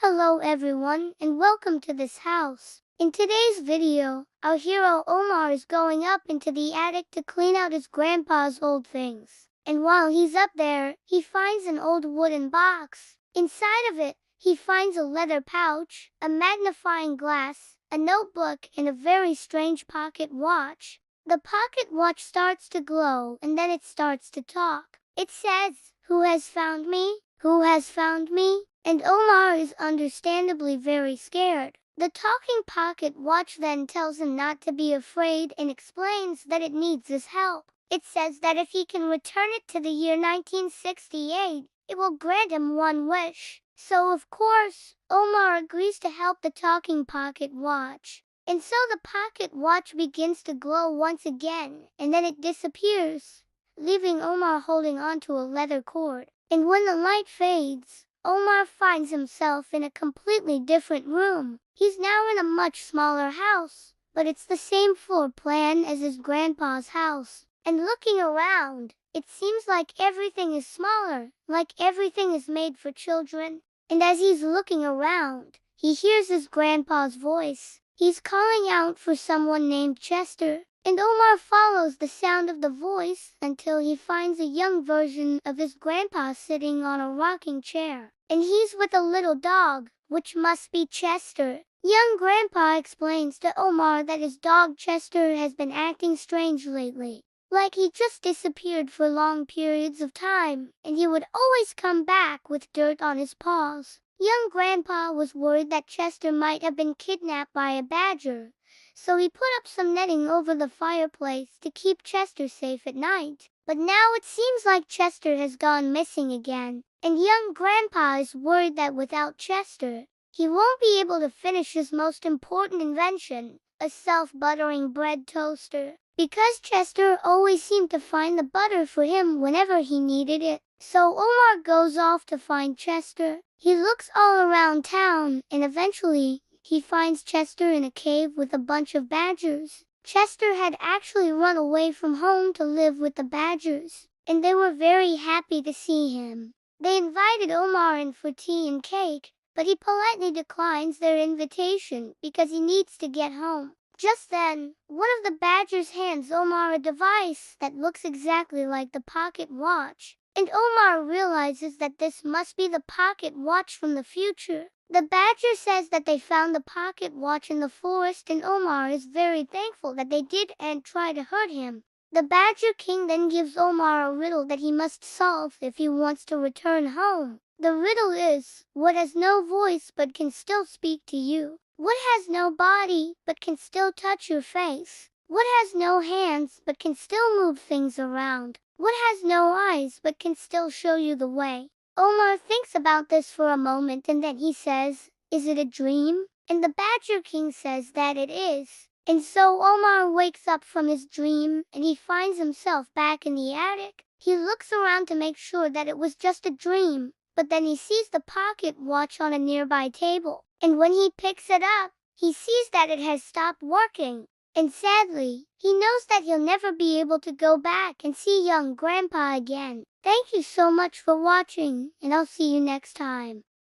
Hello everyone and welcome to this house. In today's video, our hero Omar is going up into the attic to clean out his grandpa's old things. And while he's up there, he finds an old wooden box. Inside of it, he finds a leather pouch, a magnifying glass, a notebook, and a very strange pocket watch. The pocket watch starts to glow and then it starts to talk. It says, "Who has found me? Who has found me?" And Omar is understandably very scared. The talking pocket watch then tells him not to be afraid and explains that it needs his help. It says that if he can return it to the year 1968, it will grant him one wish. So of course, Omar agrees to help the talking pocket watch. And so the pocket watch begins to glow once again, and then it disappears, leaving Omar holding onto a leather cord. And when the light fades, Omar finds himself in a completely different room. He's now in a much smaller house, but it's the same floor plan as his grandpa's house. And looking around, it seems like everything is smaller, like everything is made for children. And as he's looking around, he hears his grandpa's voice. He's calling out for someone named Chester. And Omar follows the sound of the voice until he finds a young version of his grandpa sitting on a rocking chair. And he's with a little dog, which must be Chester. Young grandpa explains to Omar that his dog Chester has been acting strange lately. Like he just disappeared for long periods of time, and he would always come back with dirt on his paws. Young grandpa was worried that Chester might have been kidnapped by a badger. So he put up some netting over the fireplace to keep Chester safe at night. But now it seems like Chester has gone missing again. And young grandpa is worried that without Chester, he won't be able to finish his most important invention, a self-buttering bread toaster. Because Chester always seemed to find the butter for him whenever he needed it. So Omar goes off to find Chester. He looks all around town, and eventually, he finds Chester in a cave with a bunch of badgers. Chester had actually run away from home to live with the badgers, and they were very happy to see him. They invited Omar in for tea and cake, but he politely declines their invitation because he needs to get home. Just then, one of the badgers hands Omar a device that looks exactly like the pocket watch. And Omar realizes that this must be the pocket watch from the future. The badger says that they found the pocket watch in the forest, and Omar is very thankful that they didn't try to hurt him. The Badger King then gives Omar a riddle that he must solve if he wants to return home. The riddle is, what has no voice but can still speak to you? What has no body but can still touch your face? What has no hands but can still move things around? What has no eyes but can still show you the way? Omar thinks about this for a moment and then he says, "Is it a dream?" And the Badger King says that it is. And so Omar wakes up from his dream and he finds himself back in the attic. He looks around to make sure that it was just a dream, but then he sees the pocket watch on a nearby table. And when he picks it up, he sees that it has stopped working. And sadly, he knows that he'll never be able to go back and see young grandpa again. Thank you so much for watching, and I'll see you next time.